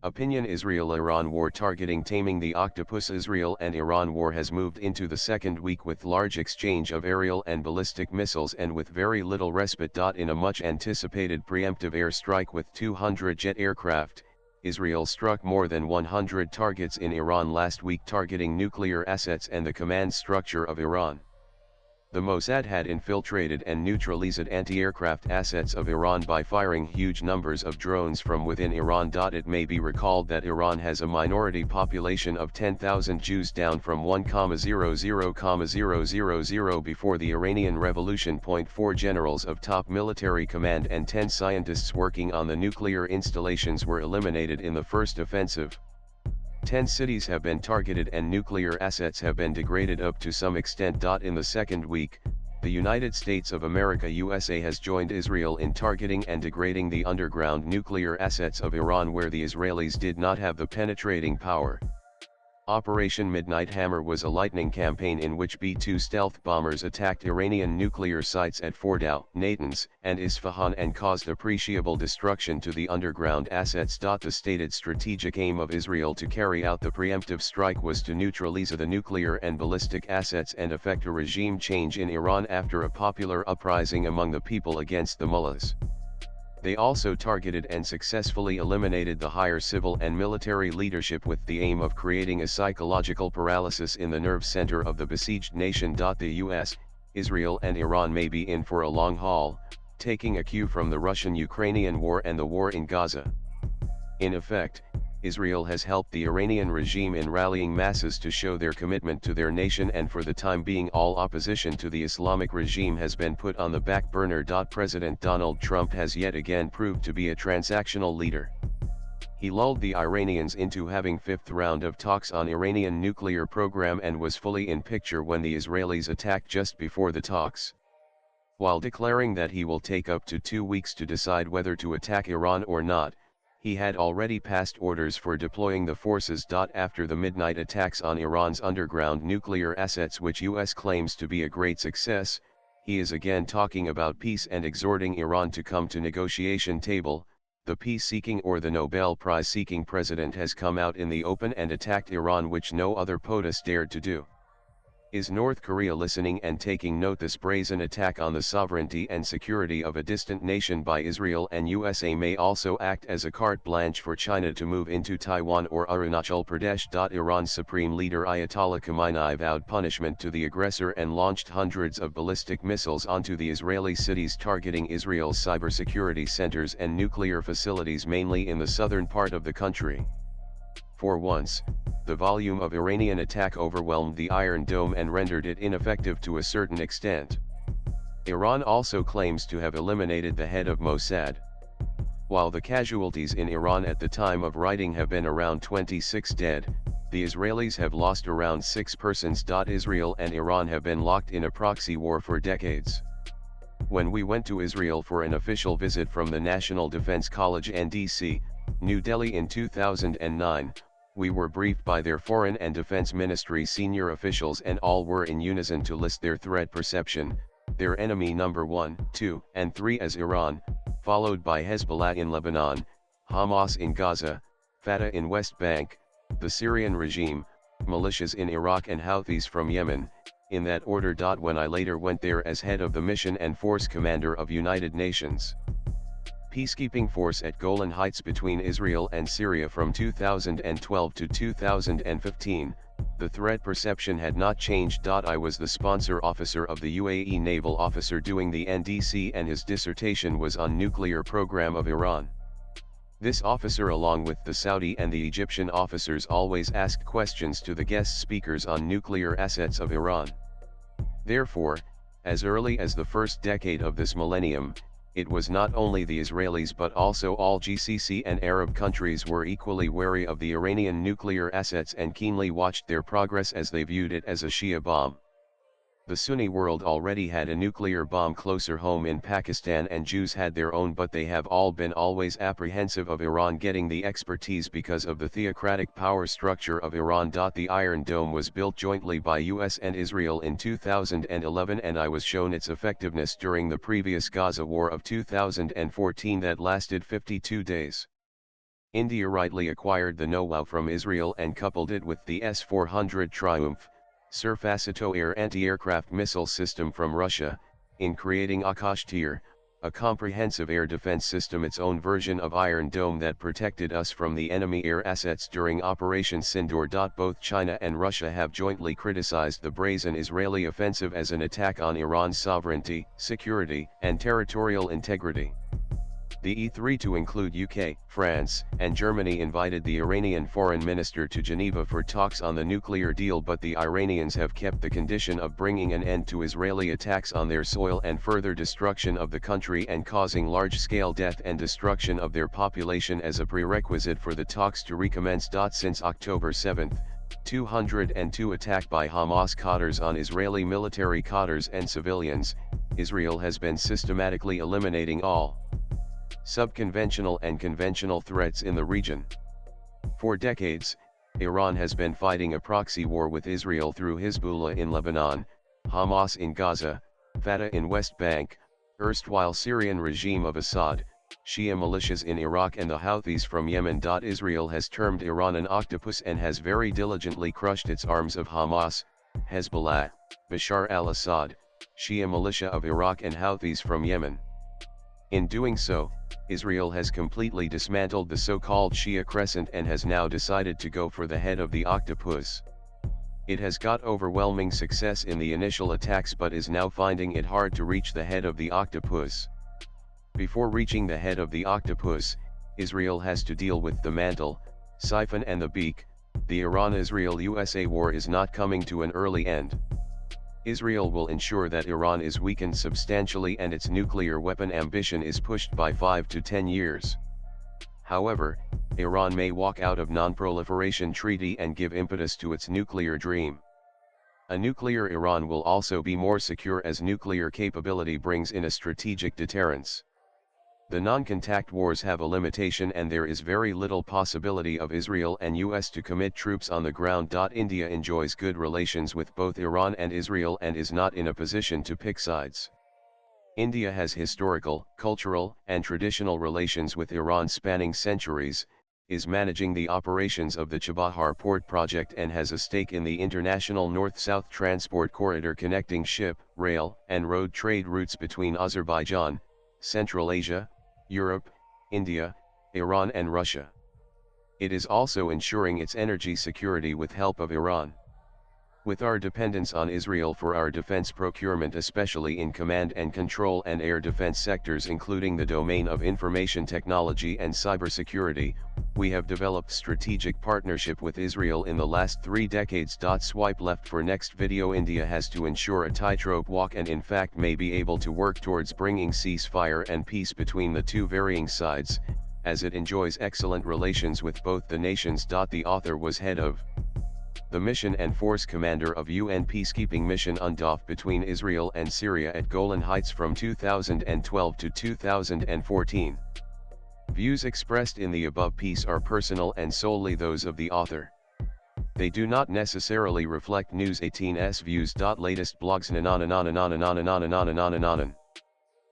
Opinion: Israel-Iran war targeting taming the Octopus. Israel and Iran war has moved into the second week with large exchange of aerial and ballistic missiles and with very little respite. In a much anticipated preemptive air strike with 200 jet aircraft, Israel struck more than 100 targets in Iran last week, targeting nuclear assets and the command structure of Iran. The Mossad had infiltrated and neutralized anti-aircraft assets of Iran by firing huge numbers of drones from within Iran. It may be recalled that Iran has a minority population of 10,000 Jews, down from 1,00,000 before the Iranian Revolution. 4 generals of top military command and 10 scientists working on the nuclear installations were eliminated in the first offensive. 10 cities have been targeted and nuclear assets have been degraded up to some extent. In the second week, the United States of America (USA) has joined Israel in targeting and degrading the underground nuclear assets of Iran, where the Israelis did not have the penetrating power. Operation Midnight Hammer was a lightning campaign in which B-2 stealth bombers attacked Iranian nuclear sites at Fordow, Natanz, and Isfahan and caused appreciable destruction to the underground assets. The stated strategic aim of Israel to carry out the preemptive strike was to neutralize the nuclear and ballistic assets and effect a regime change in Iran after a popular uprising among the people against the mullahs. They also targeted and successfully eliminated the higher civil and military leadership with the aim of creating a psychological paralysis in the nerve center of the besieged nation. The US, Israel and Iran may be in for a long haul, taking a cue from the Russian-Ukrainian war and the war in Gaza. In effect, Israel has helped the Iranian regime in rallying masses to show their commitment to their nation, and for the time being all opposition to the Islamic regime has been put on the back burner. President Donald Trump has yet again proved to be a transactional leader. He lulled the Iranians into having fifth round of talks on Iranian nuclear program and was fully in picture when the Israelis attacked just before the talks. While declaring that he will take up to 2 weeks to decide whether to attack Iran or not, he had already passed orders for deploying the forces. After the midnight attacks on Iran's underground nuclear assets, which US claims to be a great success, he is again talking about peace and exhorting Iran to come to negotiation table. The peace-seeking or the Nobel Prize-seeking president has come out in the open and attacked Iran, which no other POTUS dared to do. Is North Korea listening and taking note? This brazen attack on the sovereignty and security of a distant nation by Israel and USA may also act as a carte blanche for China to move into Taiwan or Arunachal Pradesh. Iran's supreme leader Ayatollah Khamenei vowed punishment to the aggressor and launched hundreds of ballistic missiles onto the Israeli cities, targeting Israel's cybersecurity centers and nuclear facilities, mainly in the southern part of the country. For once, the volume of Iranian attack overwhelmed the Iron Dome and rendered it ineffective to a certain extent. Iran also claims to have eliminated the head of Mossad. While the casualties in Iran at the time of writing have been around 26 dead, the Israelis have lost around 6 persons. Israel and Iran have been locked in a proxy war for decades. When we went to Israel for an official visit from the National Defense College (NDC), New Delhi in 2009, we were briefed by their Foreign and Defense Ministry senior officials, and all were in unison to list their threat perception, their enemy number 1, 2, and 3 as Iran, followed by Hezbollah in Lebanon, Hamas in Gaza, Fatah in West Bank, the Syrian regime, militias in Iraq and Houthis from Yemen, in that order. When I later went there as head of the mission and force commander of United Nations peacekeeping force at Golan Heights between Israel and Syria from 2012 to 2015, the threat perception had not changed. I was the sponsor officer of the UAE naval officer doing the NDC, and his dissertation was on nuclear program of Iran. This officer, along with the Saudi and the Egyptian officers, always asked questions to the guest speakers on nuclear assets of Iran. Therefore, as early as the first decade of this millennium, it was not only the Israelis but also all GCC and Arab countries were equally wary of the Iranian nuclear assets and keenly watched their progress, as they viewed it as a Shia bomb. The Sunni world already had a nuclear bomb closer home in Pakistan, and Jews had their own, but they have all been always apprehensive of Iran getting the expertise because of the theocratic power structure of Iran. The Iron Dome was built jointly by US and Israel in 2011, and I was shown its effectiveness during the previous Gaza war of 2014 that lasted 52 days. India rightly acquired the know-how from Israel and coupled it with the S-400 Triumph, surface-to-air anti-aircraft missile system from Russia, in creating Akash Tir, a comprehensive air defense system, its own version of Iron Dome that protected us from the enemy air assets during Operation Sindoor. Both China and Russia have jointly criticized the brazen Israeli offensive as an attack on Iran's sovereignty, security, and territorial integrity. The E3, to include UK, France, and Germany, invited the Iranian foreign minister to Geneva for talks on the nuclear deal, but the Iranians have kept the condition of bringing an end to Israeli attacks on their soil and further destruction of the country and causing large-scale death and destruction of their population as a prerequisite for the talks to recommence. Since October 7, 202 attack by Hamas Qatars on Israeli military Qatars and civilians, Israel has been systematically eliminating all subconventional and conventional threats in the region. For decades, Iran has been fighting a proxy war with Israel through Hezbollah in Lebanon, Hamas in Gaza, Fatah in West Bank, erstwhile Syrian regime of Assad, Shia militias in Iraq, and the Houthis from Yemen. Israel has termed Iran an octopus and has very diligently crushed its arms of Hamas, Hezbollah, Bashar al-Assad, Shia militia of Iraq, and Houthis from Yemen. In doing so, Israel has completely dismantled the so-called Shia Crescent and has now decided to go for the head of the octopus. It has got overwhelming success in the initial attacks but is now finding it hard to reach the head of the octopus. Before reaching the head of the octopus, Israel has to deal with the mantle, siphon, and the beak. The Iran-Israel-USA war is not coming to an early end. Israel will ensure that Iran is weakened substantially and its nuclear weapon ambition is pushed by 5 to 10 years. However, Iran may walk out of non-proliferation treaty and give impetus to its nuclear dream. A nuclear Iran will also be more secure as nuclear capability brings in a strategic deterrence. The non-contact wars have a limitation and there is very little possibility of Israel and US to commit troops on the ground. India enjoys good relations with both Iran and Israel and is not in a position to pick sides. India has historical, cultural, and traditional relations with Iran spanning centuries, is managing the operations of the Chabahar port project, and has a stake in the international north-south transport corridor connecting ship, rail, and road trade routes between Azerbaijan, Central Asia, Europe, India, Iran, and Russia. It is also ensuring its energy security with help of Iran. With our dependence on Israel for our defense procurement, especially in command and control and air defense sectors including the domain of information technology and cybersecurity, we have developed strategic partnership with Israel in the last 3 decades. Swipe left for next video. India has to ensure a tightrope walk and in fact may be able to work towards bringing ceasefire and peace between the two varying sides, as it enjoys excellent relations with both the nations. The author was head of the mission and force commander of UN peacekeeping mission UNDOF between Israel and Syria at Golan Heights from 2012 to 2014. Views expressed in the above piece are personal and solely those of the author. They do not necessarily reflect News 18's views. Latest blogs.